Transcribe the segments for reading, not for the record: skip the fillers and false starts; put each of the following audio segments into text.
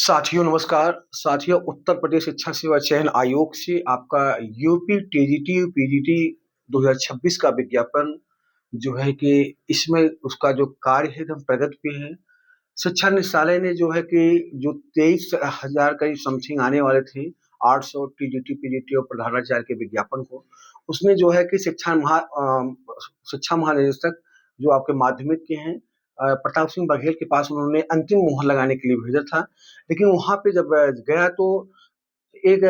साथियों नमस्कार। साथियों, उत्तर प्रदेश शिक्षा सेवा चयन आयोग से आपका यूपी टीजीटी पीजीटी 2026 का विज्ञापन जो है कि इसमें उसका जो कार्य है एकदम प्रगति पे है। शिक्षा निदेशालय ने जो है कि जो 23,000 करीब समथिंग आने वाले थे 800 टीजीटी पीजीटी और प्रधानाचार्य के विज्ञापन को, उसमें जो है कि शिक्षा महानिदेशक जो आपके माध्यमिक के हैं प्रताप सिंह बघेल के पास उन्होंने अंतिम मुहर लगाने के लिए भेजा था। लेकिन वहां पे जब गया तो एक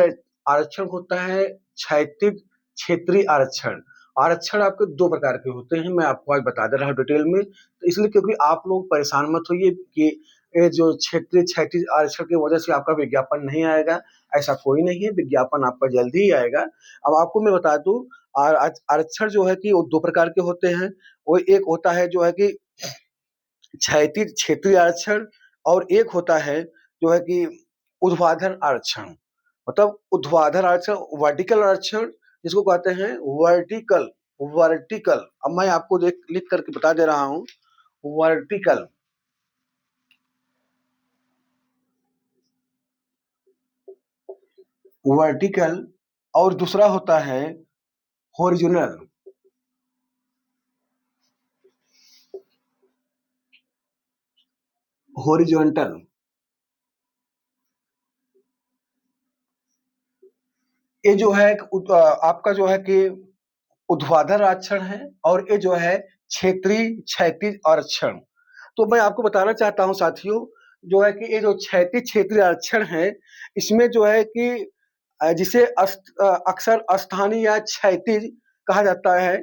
आरक्षण होता है क्षैतिज क्षेत्रीय आरक्षण। आरक्षण आपके दो प्रकार के होते हैं, मैं आपको आज बता दे रहा हूँ डिटेल में। तो इसलिए क्योंकि आप लोग परेशान मत होइए कि ये जो क्षेत्रीय क्षैतिज आरक्षण की वजह से आपका विज्ञापन नहीं आएगा, ऐसा कोई नहीं है, विज्ञापन आपका जल्दी ही आएगा। अब आपको मैं बता दूं, आरक्षण जो है कि वो दो प्रकार के होते हैं। वो एक होता है जो है कि क्षैतिज क्षेत्रीय आरक्षण, और एक होता है जो है कि ऊर्ध्वाधर आरक्षण। मतलब ऊर्ध्वाधर आरक्षण, वर्टिकल आरक्षण जिसको कहते हैं, वर्टिकल वर्टिकल। अब मैं आपको लिख करके बता दे रहा हूँ। वर्टिकल वर्टिकल और दूसरा होता है हॉरिजॉन्टल। हॉरिजॉन्टल ये जो है आपका जो है कि ऊर्ध्वाधर आरक्षण है, और ये जो है क्षेत्रीय क्षैतिज आरक्षण। तो मैं आपको बताना चाहता हूं साथियों, जो है कि ये जो क्षैतिज क्षेत्रीय आरक्षण है, इसमें जो है कि जिसे अक्सर स्थानीय या क्षैतिज कहा जाता है।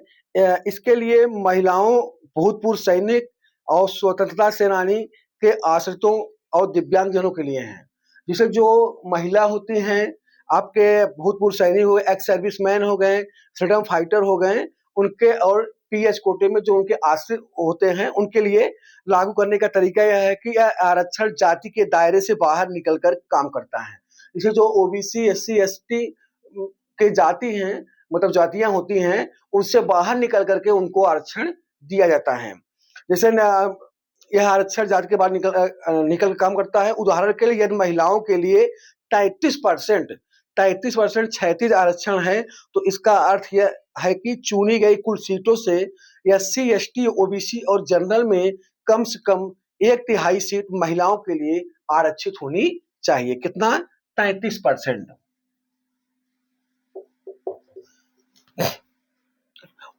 इसके लिए महिलाओं, भूतपूर्व सैनिक और स्वतंत्रता सेनानी के आश्रितों और दिव्यांगजनों के लिए है। जिसे जो महिला होती हैं, आपके भूतपूर्व सैनिक हो गए, एक्स सर्विसमैन हो गए, फ्रीडम फाइटर हो गए, उनके और पीएच कोटे में जो उनके आश्रित होते हैं, उनके लिए लागू करने का तरीका यह है कि यह आरक्षण जाति के दायरे से बाहर निकलकर काम करता है। इसे जो ओबीसी एससी एसटी के जाति हैं, मतलब जातियां होती हैं, उससे बाहर निकल करके उनको आरक्षण दिया जाता है। जैसे यह आरक्षण जाति के बाहर निकल काम करता है। उदाहरण के लिए यदि महिलाओं के लिए 33% 33% क्षैतिज आरक्षण है, तो इसका अर्थ यह है कि चुनी गई कुल सीटों से एससी एसटी ओबीसी और जनरल में कम से कम 1/3 सीट महिलाओं के लिए आरक्षित होनी चाहिए। कितना? 33%।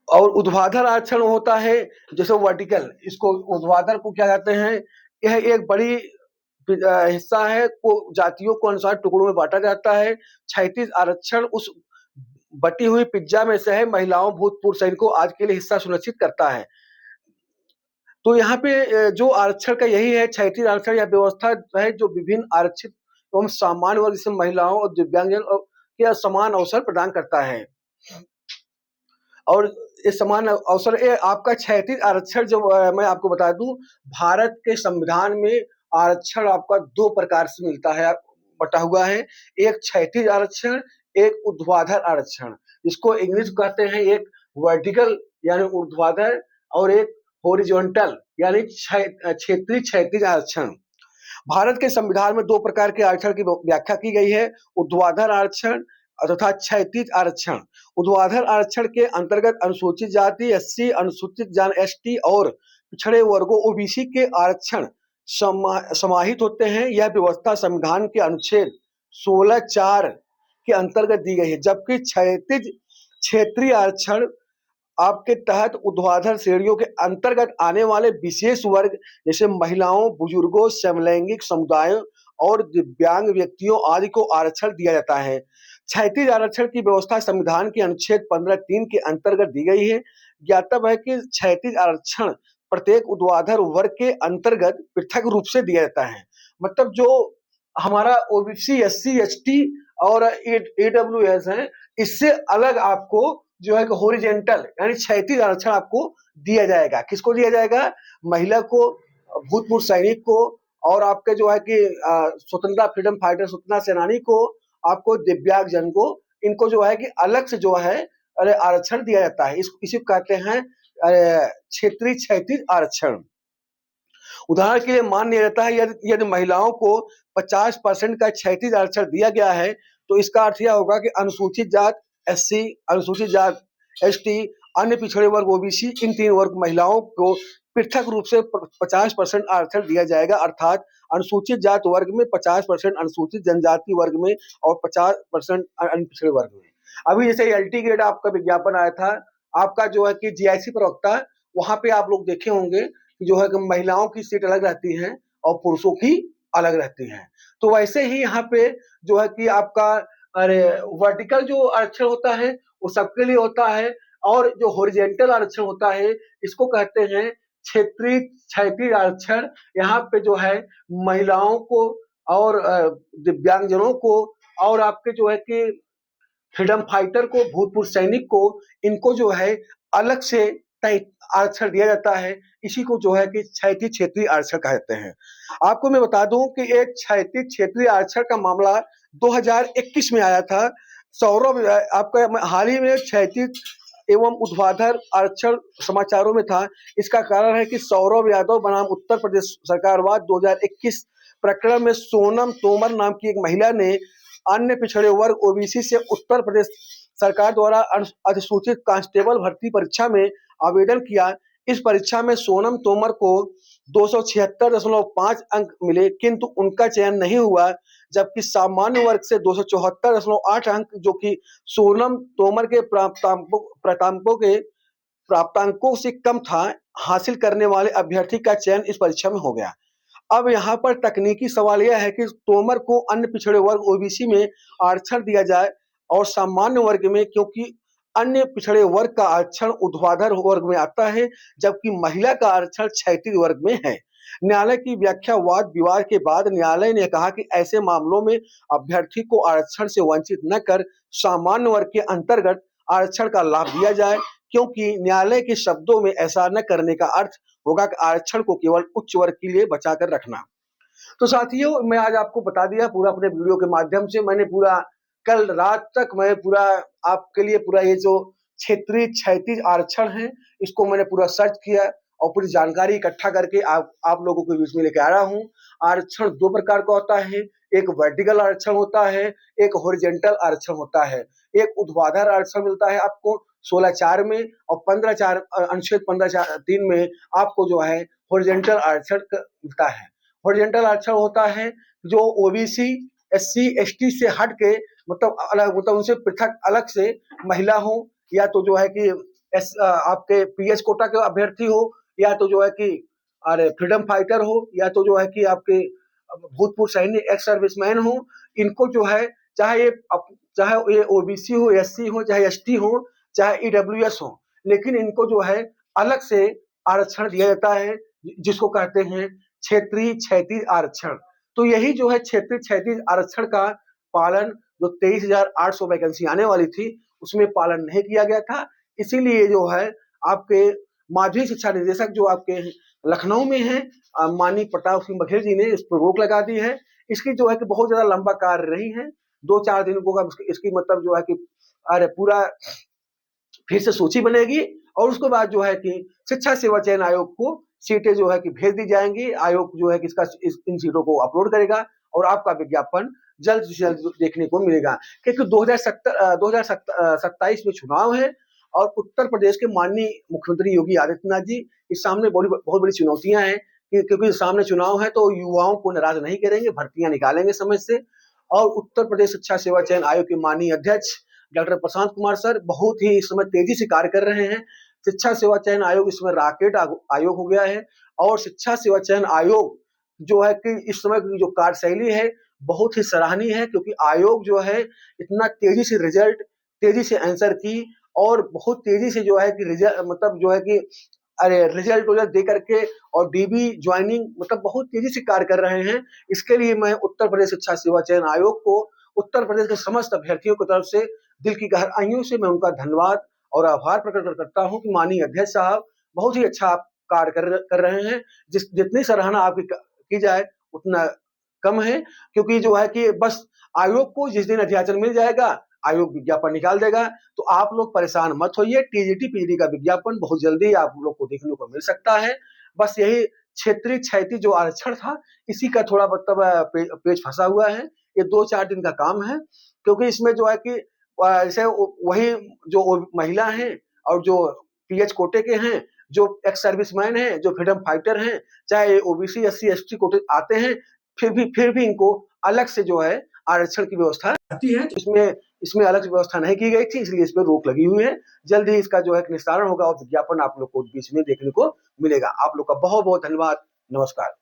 और ऊर्ध्वाधर आरक्षण होता है जैसे वर्टिकल, इसको ऊर्ध्वाधर को क्या कहते हैं? यह एक बड़ी हिस्सा है को जातियों को अनुसार टुकड़ों में बांटा जाता है। क्षैतिज आरक्षण उस बटी हुई पिज्जा में से है। महिलाओं, भूतपूर्व सैनिकों आज के लिए हिस्सा सुनिश्चित करता है। तो यहाँ पे जो आरक्षण का यही है, क्षैतिज आरक्षण या व्यवस्था है जो विभिन्न आरक्षित एवं सामान्य वर्ग जैसे महिलाओं और दिव्यांगजन के समान अवसर प्रदान करता है। और ये समान अवसर, ये आपका क्षैतिज आरक्षण जो मैं आपको बता दूं, भारत के संविधान में आरक्षण आपका दो प्रकार से मिलता है, बटा हुआ है। एक क्षैतिज आरक्षण, एक ऊर्ध्वाधर आरक्षण। इसको इंग्लिश कहते हैं एक वर्टिकल यानी ऊर्ध्वाधर, और एक हॉरिजॉन्टल यानी क्षेत्रीय क्षैतिज आरक्षण। भारत के संविधान में दो प्रकार के आरक्षण की व्याख्या की गई है, ऊर्ध्वाधर आरक्षण तथा क्षैतिज आरक्षण। ऊर्ध्वाधर आरक्षण के अंतर्गत अनुसूचित जाति एससी, अनुसूचित जान एसटी और पिछड़े वर्गों ओबीसी के आरक्षण समाहित होते हैं। यह व्यवस्था संविधान के अनुच्छेद 16(4) के अंतर्गत दी गई है। जबकि क्षैतिज क्षेत्रीय आरक्षण आपके तहत ऊर्ध्वाधर श्रेणियों के अंतर्गत आने वाले विशेष वर्ग जैसे महिलाओं, बुजुर्गों, समलैंगिक समुदायों और दिव्यांग व्यक्तियों आदि को आरक्षण दिया जाता है। क्षैतिज आरक्षण की व्यवस्था संविधान के अनुच्छेद 15(3) के अंतर्गत दी गई है। ज्ञातव्य है कि क्षैतिज आरक्षण प्रत्येक ऊर्ध्वाधर वर्ग के अंतर्गत पृथक रूप से दिया जाता है। मतलब जो हमारा ओबीसी एससी एसटी और ईडब्ल्यूएस है, इससे अलग आपको जो है हॉरिजॉन्टल यानी क्षैतिज आरक्षण आपको दिया जाएगा। किसको दिया जाएगा? महिला को, भूतपूर्व सैनिक को, और आपके जो है कि स्वतंत्रता फ्रीडम फाइटर स्वतंत्रता सेनानी को, आपको दिव्यांगजन को, इनको जो है कि अलग से जो है आरक्षण दिया जाता है। इसी को कहते हैं क्षेत्रीय क्षैतिज आरक्षण। उदाहरण के लिए मान लिया जाता है यदि महिलाओं को 50% का क्षैतिज आरक्षण दिया गया है, तो इसका अर्थ यह होगा कि अनुसूचित जात एससी, अनुसूचित जात एसटी, अन्य पिछड़े वर्ग ओबीसी, इन 3 वर्ग महिलाओं को पृथक रूप से 50% आरक्षण दिया जाएगा। अर्थात अनुसूचित जात वर्ग में 50%, अनुसूचित जनजाति वर्ग में और 50% अन्य पिछड़े वर्ग में। अभी जैसे एलटी ग्रेड आपका विज्ञापन आया था, आपका जो है कि जीआईसी प्रवक्ता, वहां पे आप लोग देखे होंगे जो है कि महिलाओं की सीट अलग रहती है और पुरुषों की अलग रहती है। तो वैसे ही यहाँ पे जो है कि आपका वर्टिकल जो आरक्षण होता है वो सबके लिए होता है, और जो हॉरिजॉन्टल आरक्षण होता है इसको कहते हैं क्षेत्रीय क्षैतिज आरक्षण। यहाँ पे जो है महिलाओं को और दिव्यांगजनों को और आपके जो है कि फ्रीडम फाइटर को, भूतपूर्व सैनिक को, इनको जो है अलग से आरक्षण दिया जाता है। इसी को जो है कि क्षैतिज क्षेत्रीय आरक्षण कहते हैं। आपको मैं बता दूं कि एक क्षैतिज क्षेत्रीय आरक्षण का मामला 2021 में आया था। सौरभ आपका हाल ही में क्षैतिज एवं ऊर्ध्वाधर आरक्षण समाचारों में था। इसका कारण है कि सौरभ यादव बनाम उत्तर प्रदेश सरकारवाद 2021 प्रकरण में सोनम तोमर नाम की एक महिला ने अन्य पिछड़े वर्ग ओबीसी से उत्तर प्रदेश सरकार द्वारा अधिसूचित कांस्टेबल भर्ती परीक्षा में आवेदन किया। इस परीक्षा में सोनम तोमर को 276.5 अंक मिले, किंतु उनका चयन नहीं हुआ, जबकि सामान्य वर्ग से 274.8 अंक, जो कि सोनम तोमर के प्राप्तांकों से कम था, हासिल करने वाले अभ्यर्थी का चयन इस परीक्षा में हो गया। अब यहाँ पर तकनीकी सवाल यह है कि तोमर को अन्य पिछड़े वर्ग ओबीसी में आरक्षण दिया जाए और सामान्य वर्ग में, क्योंकि अन्य पिछड़े वर्ग का आरक्षण ऊर्ध्वाधर वर्ग में आता है, जबकि महिला का आरक्षण क्षैतिज वर्ग में है। न्यायालय की व्याख्या वाद विवाद के बाद न्यायालय ने कहा कि ऐसे मामलों में अभ्यर्थी को आरक्षण से वंचित न कर सामान्य वर्ग के अंतर्गत आरक्षण का लाभ दिया जाए, क्योंकि न्यायालय के शब्दों में ऐसा न करने का अर्थ होगा कि आरक्षण को केवल उच्च वर्ग के लिए बचाकर रखना। तो साथियों, मैं आज आपको बता दिया पूरा अपने वीडियो के माध्यम से। मैंने पूरा कल रात तक मैं पूरा आपके लिए पूरा ये जो क्षेत्रीय क्षैतिज आरक्षण है इसको मैंने पूरा सर्च किया और पूरी जानकारी इकट्ठा करके आप लोगों के बीच में लेकर आ रहा हूँ। आरक्षण 2 प्रकार का होता है, एक वर्टिकल आरक्षण होता है, एक हॉरिजॉन्टल आरक्षण होता है। एक ऊर्ध्वाधर आरक्षण मिलता है आपको 16(4) में, और 15(4) अनुच्छेद 15(3) में आपको जो है हॉरिजॉन्टल आरक्षण मिलता है। हॉरिजॉन्टल आरक्षण होता है जो ओबीसी, एससी, एसटी से हट के मतलब अलग, मतलब उनसे पृथक अलग से महिला हो, या तो जो है कि आपके पीएच कोटा के अभ्यर्थी हो, या तो जो है कि फ्रीडम फाइटर हो, या तो जो है कि आपके भूतपूर्व सैनिक एक्स सर्विसमैन हो। इनको जो है चाहे ये ओबीसी हो, एससी हो, चाहे एसटी हो, चाहे ईडब्ल्यूएस हो, लेकिन इनको जो है अलग से आरक्षण दिया जाता है, जिसको कहते हैं क्षेत्रीय क्षैतिज आरक्षण। तो यही जो है क्षेत्रीय क्षैतिज आरक्षण का पालन जो 23,800 वैकेंसी आने वाली थी उसमें पालन नहीं किया गया था। इसीलिए जो है आपके माध्यमिक शिक्षा निदेशक जो आपके लखनऊ में है, माननीय प्रताप सिंह बघेल जी ने इस पर रोक लगा दी है। इसकी जो है कि बहुत ज्यादा लंबा कार्य नहीं है, 2-4 दिन को इसकी मतलब जो है कि पूरा फिर से सूची बनेगी, और उसके बाद जो है कि शिक्षा सेवा चयन आयोग को सीटें जो है कि भेज दी जाएंगी। आयोग जो है कि इन सीटों को अपलोड करेगा और आपका विज्ञापन जल्द से जल्द देखने को मिलेगा, क्योंकि 2027 में चुनाव है और उत्तर प्रदेश के माननीय मुख्यमंत्री योगी आदित्यनाथ जी इस सामने बहुत बड़ी चुनौतियां हैं, क्योंकि सामने चुनाव है तो युवाओं को नाराज नहीं करेंगे, भर्तियां निकालेंगे समय से। और उत्तर प्रदेश शिक्षा सेवा चयन आयोग के माननीय अध्यक्ष डॉक्टर प्रशांत कुमार सर बहुत ही इस समय तेजी से कार्य कर रहे हैं। शिक्षा सेवा चयन आयोग इस समय रॉकेट आयोग हो गया है, और शिक्षा सेवा चयन आयोग जो है कि इस समय की जो कार्यशैली है बहुत ही सराहनीय है, क्योंकि आयोग जो है इतना तेजी से रिजल्ट, तेजी से आंसर की, और बहुत तेजी से जो है कि रिजल्ट मतलब जो है कि रिजल्ट दे करके और डीबी ज्वाइनिंग मतलब बहुत तेजी से कार्य कर रहे हैं। इसके लिए मैं उत्तर प्रदेश शिक्षा सेवा चयन आयोग को उत्तर प्रदेश के समस्त अभ्यर्थियों की तरफ से दिल की गहराइयों से मैं उनका धन्यवाद और आभार प्रकट करता हूं कि माननीय अध्यक्ष साहब बहुत ही अच्छा कार्य कर रहे हैं। जितनी सराहना आपकी की जाए उतना कम है, क्योंकि जो है कि बस आयोग को जिस दिन अध्याचन मिल जाएगा आयोग विज्ञापन निकाल देगा। तो आप लोग परेशान मत होइए, टीजीटी पीजी का विज्ञापन बहुत जल्दी आप लोग को देखने को मिल सकता है। बस यही क्षेत्रीय क्षैतिज जो आरक्षण था, इसी का थोड़ा मतलब पेच फंसा हुआ है। ये 2-4 दिन का काम है, क्योंकि इसमें जो है कि जैसे वही जो महिला हैं और जो पीएच कोटे के हैं, जो एक्स सर्विसमैन हैं, जो फ्रीडम फाइटर हैं, चाहे ओबीसी, एससी, एसटी कोटे आते हैं, फिर भी इनको अलग से जो है आरक्षण की व्यवस्था रहती है। इसमें अलग से व्यवस्था नहीं की गई थी, इसलिए इस पे रोक लगी हुई है। जल्द ही इसका जो है निस्तारण होगा और विज्ञापन आप लोग को बीच में देखने को मिलेगा। आप लोग का बहुत-बहुत धन्यवाद। नमस्कार।